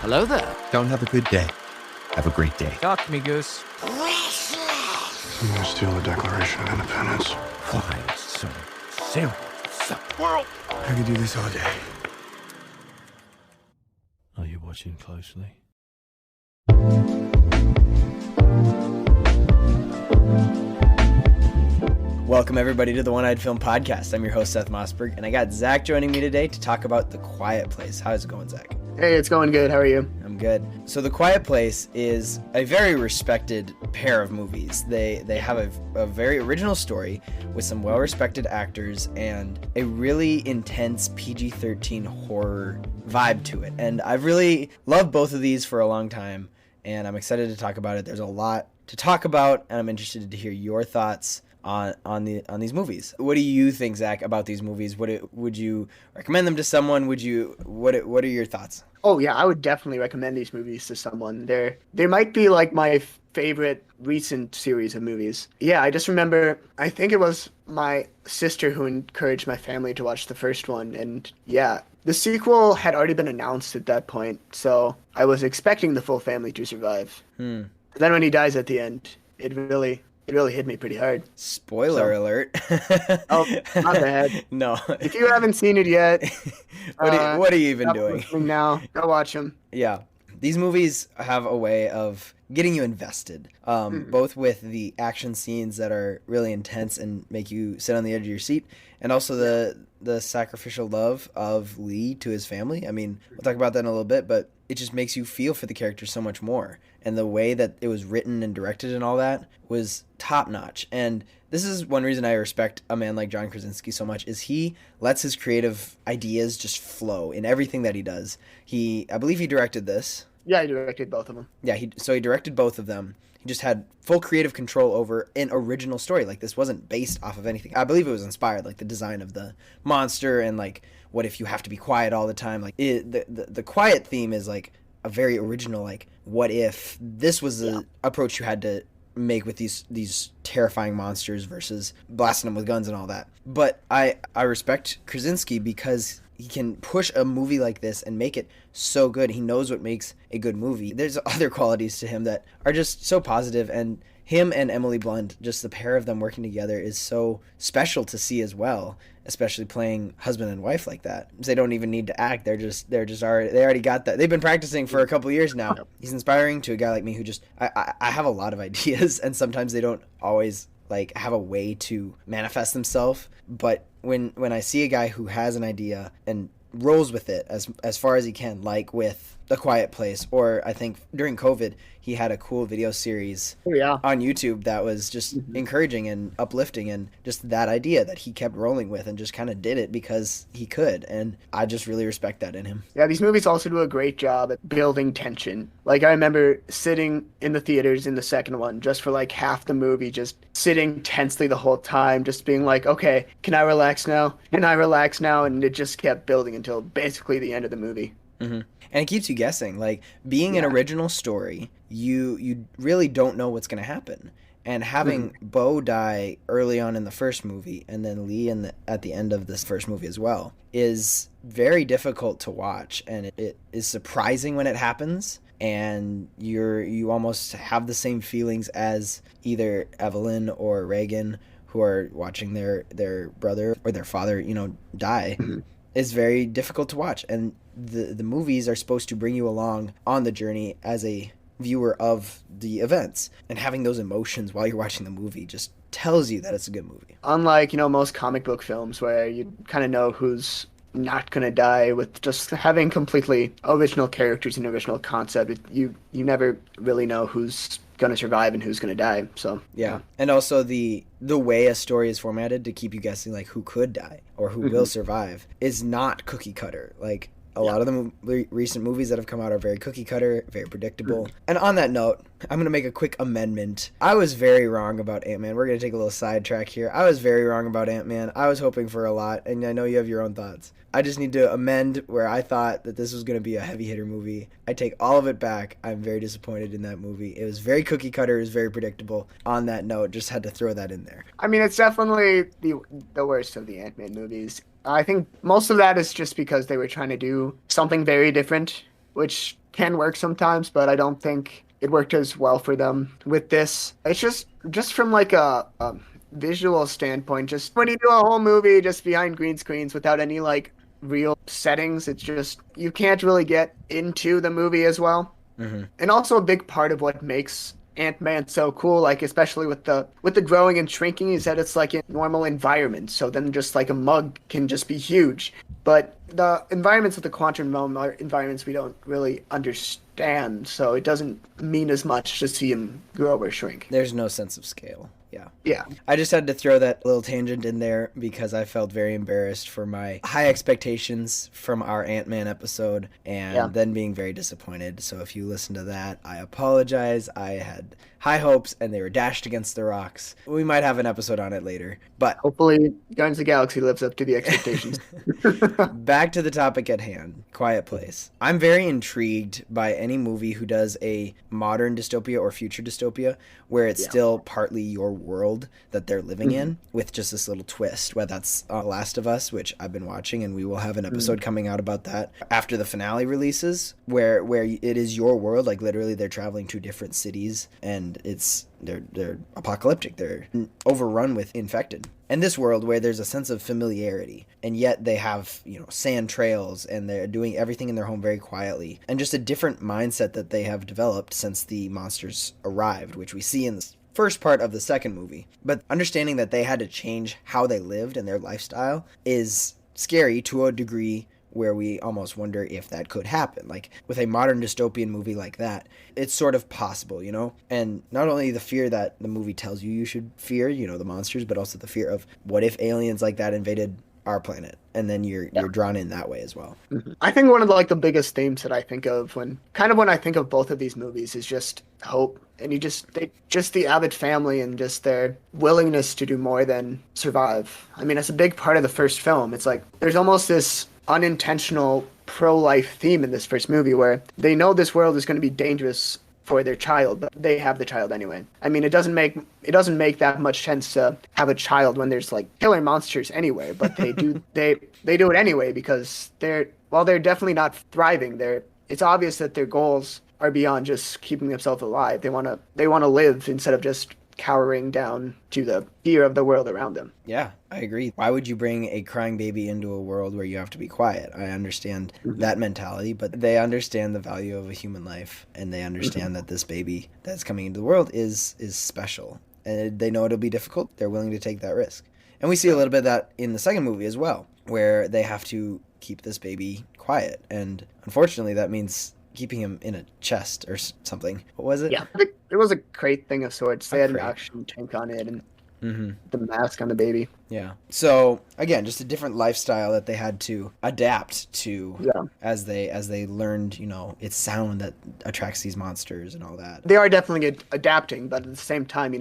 Hello there. Don't have a good day. Have a great day. Talk to me, Goose. I'm gonna steal the Declaration of Independence. Why so serious? Squirrel! I could do this all day. Are you watching closely? Welcome, everybody, to the One-Eyed Film Podcast. I'm your host, Seth Mossberg, and I got Zach joining me today to talk about The Quiet Place. How's it going, Zach? Hey, it's going good. How are you? I'm good. So The Quiet Place is a very respected pair of movies. They have a very original story with some well-respected actors and a really intense PG-13 horror vibe to it. And I've really loved both of these for a long time, and I'm excited to talk about it. There's a lot to talk about, and I'm interested to hear your thoughts on these movies. What do you think, Zach, about these movies? Would you recommend them to someone? What are your thoughts? Oh yeah, I would definitely recommend these movies to someone. They might be like my favorite recent series of movies. Yeah, I just remember, I think it was my sister who encouraged my family to watch the first one, and yeah, the sequel had already been announced at that point, so I was expecting the full family to survive. Then when he dies at the end, it really hit me pretty hard. Spoiler alert. Oh, not bad. No. If you haven't seen it yet, what are you even stop doing? listening now. Go watch them. Yeah. These movies have a way of getting you invested, both with the action scenes that are really intense and make you sit on the edge of your seat, and also the sacrificial love of Lee to his family. I mean, we'll talk about that in a little bit, but it just makes you feel for the character so much more. And the way that it was written and directed and all that was top-notch. And this is one reason I respect a man like John Krasinski so much, is he lets his creative ideas just flow in everything that he does. I believe he directed this. Yeah, I directed both of them. Yeah, he directed both of them. He just had full creative control over an original story. Like, this wasn't based off of anything. I believe it was inspired, like the design of the monster and like what if you have to be quiet all the time. Like the quiet theme is like a very original, like, what if this was the approach you had to make with these terrifying monsters versus blasting them with guns and all that. But I respect Krasinski because he can push a movie like this and make it so good. He knows what makes a good movie. There's other qualities to him that are just so positive, and him and Emily Blunt, just the pair of them working together, is so special to see as well, especially playing husband and wife like that. They don't even need to act. They already got that. They've been practicing for a couple of years now. He's inspiring to a guy like me who just, I have a lot of ideas, and sometimes they don't always like have a way to manifest themselves. But when I see a guy who has an idea and rolls with it as far as he can, like with A Quiet Place, or I think during COVID he had a cool video series on YouTube that was just encouraging and uplifting, and just that idea that he kept rolling with and just kind of did it because he could, and I just really respect that in him. Yeah, these movies also do a great job at building tension. Like, I remember sitting in the theaters in the second one just for like half the movie, just sitting tensely the whole time, just being like, okay, can I relax now? Can I relax now? And it just kept building until basically the end of the movie. Mm-hmm. And it keeps you guessing. Like, being an original story, you really don't know what's going to happen. And having Bo die early on in the first movie, and then Lee at the end of this first movie as well, is very difficult to watch. And it is surprising when it happens. And you almost have the same feelings as either Evelyn or Reagan, who are watching their brother or their father, die. It's very difficult to watch. And the movies are supposed to bring you along on the journey as a viewer of the events, and having those emotions while you're watching the movie just tells you that it's a good movie. Unlike, most comic book films where you kind of know who's not going to die, with just having completely original characters and original concept, you never really know who's going to survive and who's going to die. So yeah. And also the way a story is formatted to keep you guessing like who could die or who will survive is not cookie cutter. Like, a lot of the recent movies that have come out are very cookie cutter, very predictable. And on that note, I'm going to make a quick amendment. I was very wrong about Ant-Man. We're going to take a little sidetrack here. I was very wrong about Ant-Man. I was hoping for a lot, and I know you have your own thoughts. I just need to amend where I thought that this was going to be a heavy hitter movie. I take all of it back. I'm very disappointed in that movie. It was very cookie cutter. It was very predictable. On that note, just had to throw that in there. I mean, it's definitely the worst of the Ant-Man movies. I think most of that is just because they were trying to do something very different which can work sometimes, but I don't think it worked as well for them with this. It's just from like a visual standpoint, just when you do a whole movie just behind green screens without any like real settings, it's just you can't really get into the movie as well. And also a big part of what makes Ant-Man so cool, like especially with the growing and shrinking, is that it's like in normal environments. So then just like a mug can just be huge. But the environments of the quantum realm are environments we don't really understand, so it doesn't mean as much to see him grow or shrink. There's no sense of scale. Yeah. Yeah. I just had to throw that little tangent in there because I felt very embarrassed for my high expectations from our Ant-Man episode and then being very disappointed. So if you listen to that, I apologize. I had high hopes and they were dashed against the rocks. We might have an episode on it later, but hopefully Guardians of the Galaxy lives up to the expectations. back to the topic at hand, Quiet Place. I'm very intrigued by any movie who does a modern dystopia or future dystopia where it's still partly your world that they're living in with just this little twist, whether that's Last of Us, which I've been watching, and we will have an episode coming out about that after the finale releases, where it is your world, like literally they're traveling to different cities and they're apocalyptic, they're overrun with infected. And this world where there's a sense of familiarity, and yet they have, sand trails, and they're doing everything in their home very quietly, and just a different mindset that they have developed since the monsters arrived, which we see in the first part of the second movie. But understanding that they had to change how they lived and their lifestyle is scary to a degree where we almost wonder if that could happen. Like, with a modern dystopian movie like that, it's sort of possible, And not only the fear that the movie tells you should fear, the monsters, but also the fear of what if aliens like that invaded our planet, and then you're drawn in that way as well. I think one of the biggest themes that I think of when I think of both of these movies is just hope, and just the Abbott family and just their willingness to do more than survive. I mean, it's a big part of the first film. It's like there's almost this unintentional pro-life theme in this first movie where they know this world is going to be dangerous for their child, but they have the child anyway. I mean, it doesn't make that much sense to have a child when there's like killer monsters anyway, but they do they do it anyway because they're definitely not thriving. It's obvious that their goals are beyond just keeping themselves alive. They want to live instead of just cowering down to the fear of the world around them. Yeah, I agree. Why would you bring a crying baby into a world where you have to be quiet? I understand that mentality, but they understand the value of a human life, and they understand that this baby that's coming into the world is special, and they know it'll be difficult. They're willing to take that risk. And we see a little bit of that in the second movie as well, where they have to keep this baby quiet, and unfortunately that means keeping him in a chest or something. What was it? Yeah, it was a crate thing of sorts. They had an oxygen tank on it and the mask on the baby. Yeah. So again, just a different lifestyle that they had to adapt to as they learned, it's sound that attracts these monsters and all that. They are definitely adapting, but at the same time,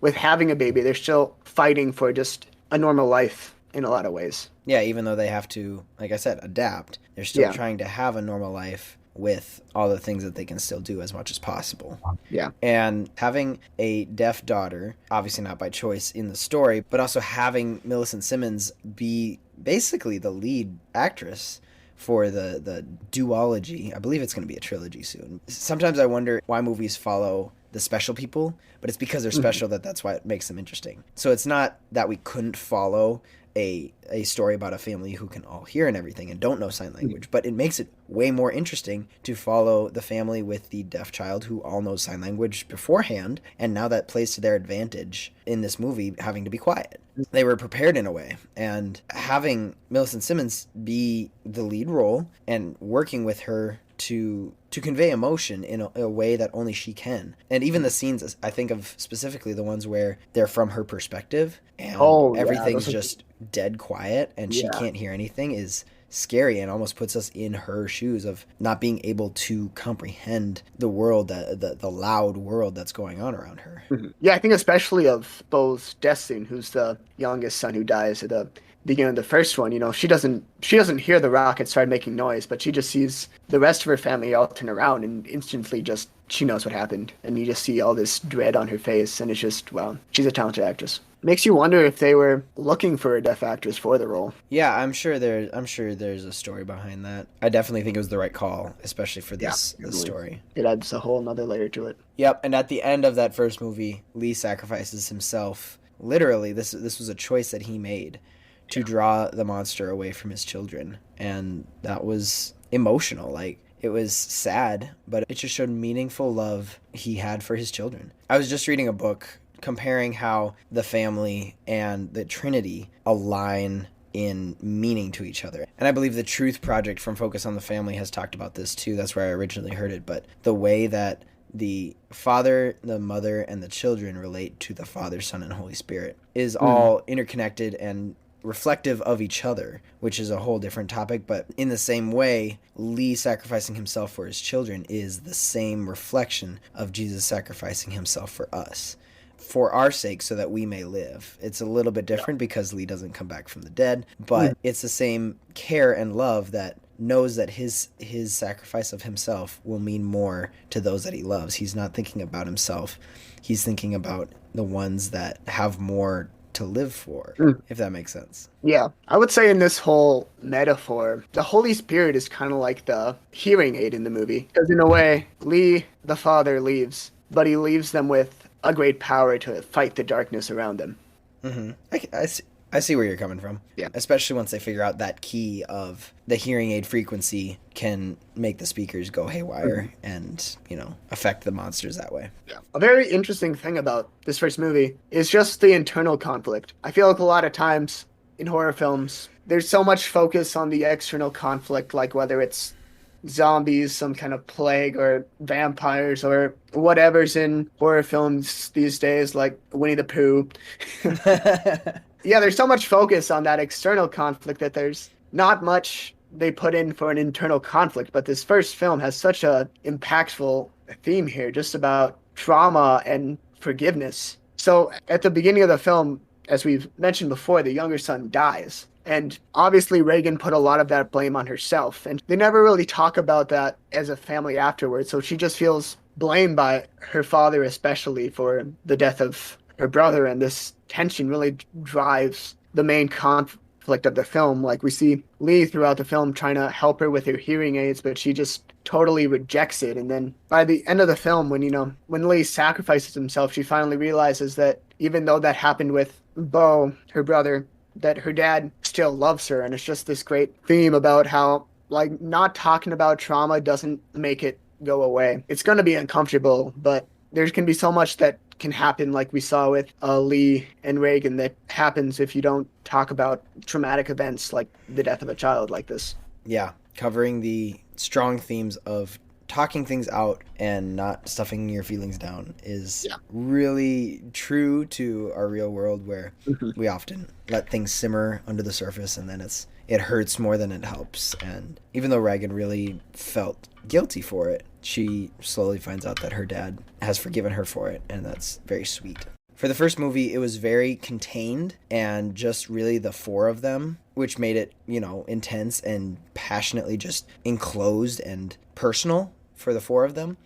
with having a baby, they're still fighting for just a normal life in a lot of ways. Yeah, even though they have to, like I said, adapt, they're still trying to have a normal life with all the things that they can still do as much as possible. Yeah. And having a deaf daughter, obviously not by choice in the story, but also having Millicent Simmons be basically the lead actress for the duology. I believe it's going to be a trilogy soon. Sometimes I wonder why movies follow the special people, but it's because they're special that's why it makes them interesting. So it's not that we couldn't follow a story about a family who can all hear and everything and don't know sign language, but it makes it way more interesting to follow the family with the deaf child who all knows sign language beforehand, and now that plays to their advantage in this movie having to be quiet. They were prepared in a way, and having Millicent Simmons be the lead role and working with her to convey emotion in a way that only she can. And even the scenes, I think of specifically the ones where they're from her perspective and everything's just dead quiet and she can't hear anything, is scary and almost puts us in her shoes of not being able to comprehend the world, the loud world that's going on around her. Yeah, I think especially of Bo's death scene, who's the youngest son who dies at the beginning of the first one. She doesn't hear the rocket start making noise, but she just sees the rest of her family all turn around and instantly she knows what happened, and you just see all this dread on her face, and it's just, wow, she's a talented actress. Makes you wonder if they were looking for a deaf actress for the role. Yeah, I'm sure there's a story behind that. I definitely think it was the right call, especially for this story. It adds a whole nother layer to it. Yep, and at the end of that first movie, Lee sacrifices himself. Literally, this was a choice that he made to draw the monster away from his children, and that was emotional. Like, it was sad, but it just showed meaningful love he had for his children. I was just reading a book comparing how the family and the Trinity align in meaning to each other. And I believe the Truth Project from Focus on the Family has talked about this too. That's where I originally heard it. But the way that the Father, the Mother, and the children relate to the Father, Son, and Holy Spirit is all interconnected and reflective of each other, which is a whole different topic. But in the same way, Lee sacrificing himself for his children is the same reflection of Jesus sacrificing himself for us, for our sake, so that we may live. It's a little bit different because Lee doesn't come back from the dead, but it's the same care and love that knows that his sacrifice of himself will mean more to those that he loves. He's not thinking about himself. He's thinking about the ones that have more to live for, if that makes sense. Yeah, I would say in this whole metaphor, the Holy Spirit is kind of like the hearing aid in the movie. Because in a way, Lee, the father, leaves, but he leaves them with a great power to fight the darkness around them. I see where you're coming from. Yeah. Especially once they figure out that key of the hearing aid frequency can make the speakers go haywire and, affect the monsters that way. Yeah. A very interesting thing about this first movie is just the internal conflict. I feel like a lot of times in horror films, there's so much focus on the external conflict, like whether it's zombies, some kind of plague, or vampires, or whatever's in horror films these days, like Winnie the Pooh. Yeah, there's so much focus on that external conflict that there's not much they put in for an internal conflict. But this first film has such a impactful theme here, just about trauma and forgiveness. So at the beginning of the film, as we've mentioned before, the younger son dies. And obviously Reagan put a lot of that blame on herself. And they never really talk about that as a family afterwards. So she just feels blamed by her father, especially for the death of her brother. And this tension really drives the main conflict of the film. Like, we see Lee throughout the film trying to help her with her hearing aids, but she just totally rejects it. And then by the end of the film, when Lee sacrifices himself, she finally realizes that even though that happened with Bo, her brother, that her dad still loves her. And it's just this great theme about how, like, not talking about trauma doesn't make it go away. It's going to be uncomfortable, but there can be so much that can happen, like we saw with Lee and Reagan, that happens if you don't talk about traumatic events like the death of a child like this. Yeah, covering the strong themes of talking things out and not stuffing your feelings down is really true to our real world, where we often let things simmer under the surface, and then it hurts more than it helps. And even though Reagan really felt guilty for it, she slowly finds out that her dad has forgiven her for it, and that's very sweet. For the first movie, it was very contained and just really the four of them, which made it, intense and passionately just enclosed and personal for the four of them.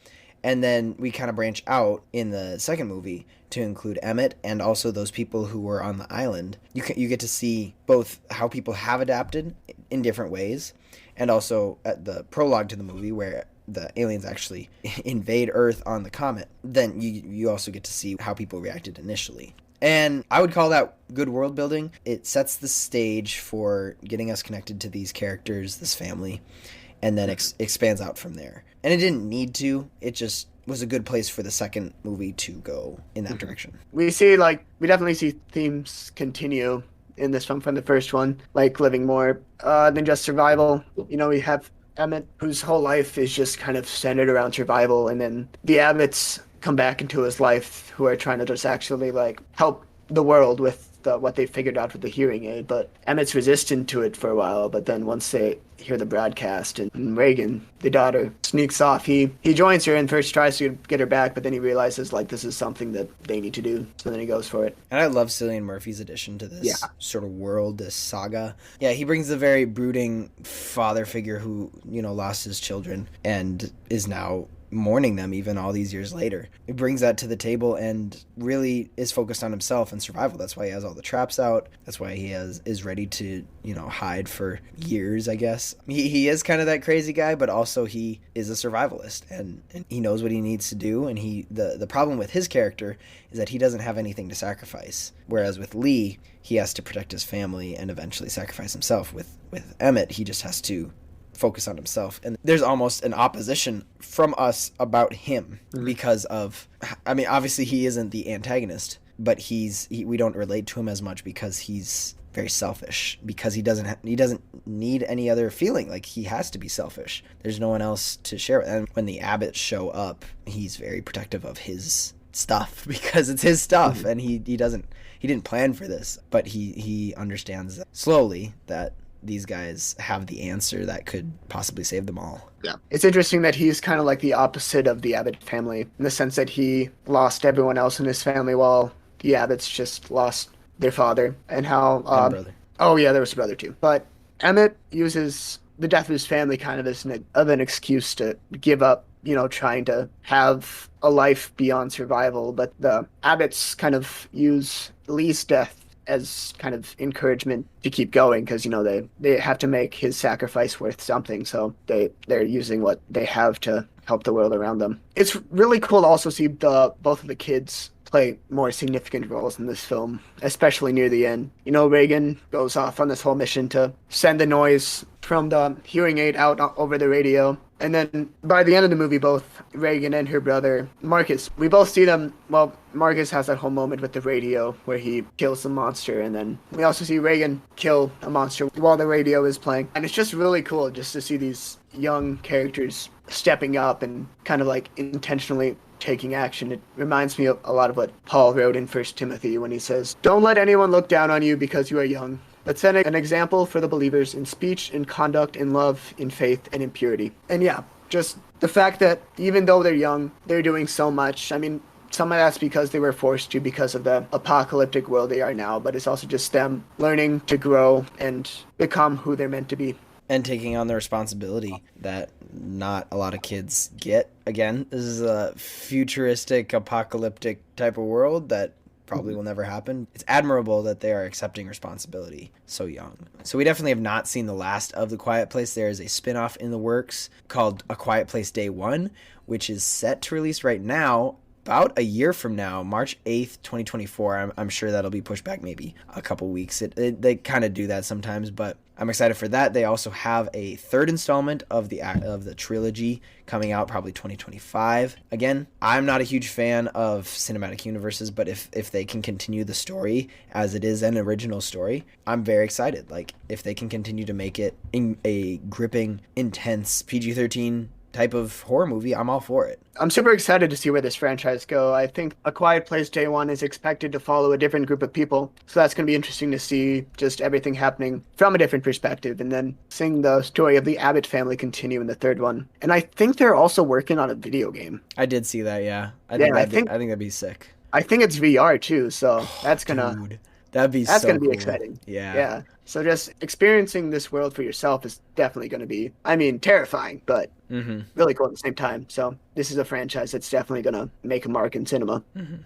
And then we kind of branch out in the second movie to include Emmett and also those people who were on the island. You get to see both how people have adapted in different ways, and also at the prologue to the movie where the aliens actually invade Earth on the comet. Then you also get to see how people reacted initially. And I would call that good world building. It sets the stage for getting us connected to these characters, this family, and then expands out from there. And it didn't need to. It just was a good place for the second movie to go in that direction. We definitely see themes continue in this film from the first one, like living more than just survival. We have Emmett, whose whole life is just kind of centered around survival, and then the Abbotts come back into his life, who are trying to just actually help the world with what they figured out with the hearing aid. But Emmett's resistant to it for a while, but then once they hear the broadcast, and Reagan, the daughter, sneaks off, he joins her and first tries to get her back, but then he realizes this is something that they need to do, so then he goes for it. And I love Cillian Murphy's addition to this sort of world, this saga. Yeah, he brings the very brooding father figure who lost his children and is now mourning them even all these years later. He brings that to the table and really is focused on himself and survival. That's why he has all the traps out. That's why he is ready to, hide for years, I guess. He is kind of that crazy guy, but also he is a survivalist, and he knows what he needs to do. And the problem with his character is that he doesn't have anything to sacrifice. Whereas with Lee, he has to protect his family and eventually sacrifice himself. With Emmett, he just has to focus on himself, and there's almost an opposition from us about him because of, obviously he isn't the antagonist, but we don't relate to him as much because he's very selfish, because he doesn't need any other feeling. Like, he has to be selfish. There's no one else to share with. And when the Abbotts show up, he's very protective of his stuff because it's his stuff, and he didn't plan for this, but he understands slowly that these guys have the answer that could possibly save them all. Yeah. It's interesting that he's kind of like the opposite of the Abbott family, in the sense that he lost everyone else in his family while the Abbotts just lost their father, and how... brother. Oh, yeah, there was a brother too. But Emmett uses the death of his family kind of as an excuse to give up, trying to have a life beyond survival. But the Abbotts kind of use Lee's death as kind of encouragement to keep going, because they have to make his sacrifice worth something, so they're using what they have to help the world around them. It's really cool to also see both of the kids play more significant roles in this film, especially near the end. Reagan goes off on this whole mission to send the noise from the hearing aid out over the radio. And then by the end of the movie, both Reagan and her brother, Marcus, we both see them. Well, Marcus has that whole moment with the radio where he kills the monster. And then we also see Reagan kill a monster while the radio is playing. And it's just really cool just to see these young characters stepping up and kind of like intentionally taking action. It reminds me of a lot of what Paul wrote in 1 Timothy when he says, "Don't let anyone look down on you because you are young, but set an example for the believers in speech, in conduct, in love, in faith, and in purity." And yeah, just the fact that even though they're young, they're doing so much. Some of that's because they were forced to because of the apocalyptic world they are now, but it's also just them learning to grow and become who they're meant to be. And taking on the responsibility that not a lot of kids get. Again, this is a futuristic, apocalyptic type of world that probably will never happen. It's admirable that they are accepting responsibility so young. So we definitely have not seen the last of The Quiet Place. There is a spin-off in the works called A Quiet Place Day 1, which is set to release right now, about a year from now, March 8th, 2024. I'm sure that'll be pushed back maybe a couple weeks. They kind of do that sometimes, but I'm excited for that. They also have a third installment of the trilogy coming out probably 2025. Again, I'm not a huge fan of cinematic universes, but if they can continue the story as it is an original story, I'm very excited. Like, if they can continue to make it a gripping, intense PG-13 type of horror movie, I'm all for it. I'm super excited to see where this franchise go. I think A Quiet Place Day 1 is expected to follow a different group of people, so that's going to be interesting to see just everything happening from a different perspective, and then seeing the story of the Abbott family continue in the third one. And I think they're also working on a video game. I did see that, yeah. I think that'd be sick. I think it's VR too, so that's gonna... Dude, that'd be That's so going to be cool. exciting. Yeah. Yeah. So just experiencing this world for yourself is definitely going to be, terrifying, but really cool at the same time. So this is a franchise that's definitely going to make a mark in cinema.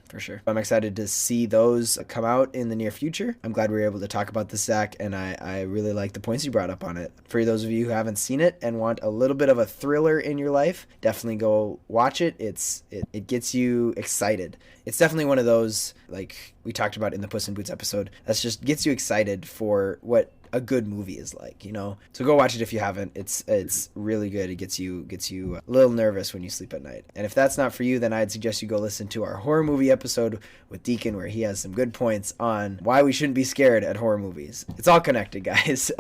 For sure. I'm excited to see those come out in the near future. I'm glad we were able to talk about this, Zach, and I really like the points you brought up on it. For those of you who haven't seen it and want a little bit of a thriller in your life, definitely go watch it. It gets you excited. It's definitely one of those, like we talked about in the Puss in Boots episode, that's just gets you excited for what a good movie is like, So go watch it if you haven't. It's really good. It gets you a little nervous when you sleep at night. And if that's not for you, then I'd suggest you go listen to our horror movie episode with Deacon, where he has some good points on why we shouldn't be scared at horror movies. It's all connected, guys.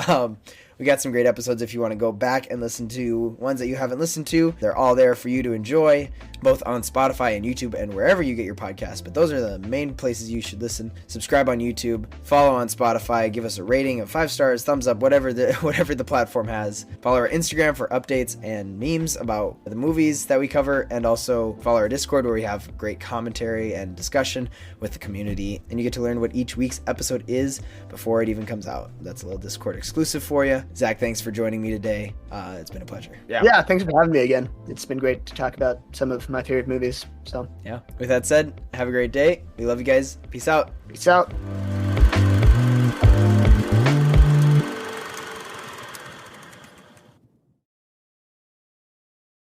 We got some great episodes if you want to go back and listen to ones that you haven't listened to. They're all there for you to enjoy, both on Spotify and YouTube and wherever you get your podcasts. But those are the main places you should listen. Subscribe on YouTube, follow on Spotify, give us a rating of 5 stars, thumbs up, whatever the platform has. Follow our Instagram for updates and memes about the movies that we cover, and also follow our Discord, where we have great commentary and discussion with the community, and you get to learn what each week's episode is before it even comes out. That's a little Discord exclusive for you. Zach, thanks for joining me today. It's been a pleasure. Yeah, thanks for having me again. It's been great to talk about some of my favorite movies. So Yeah. With that said, have a great day. We love you guys. Peace out. peace out.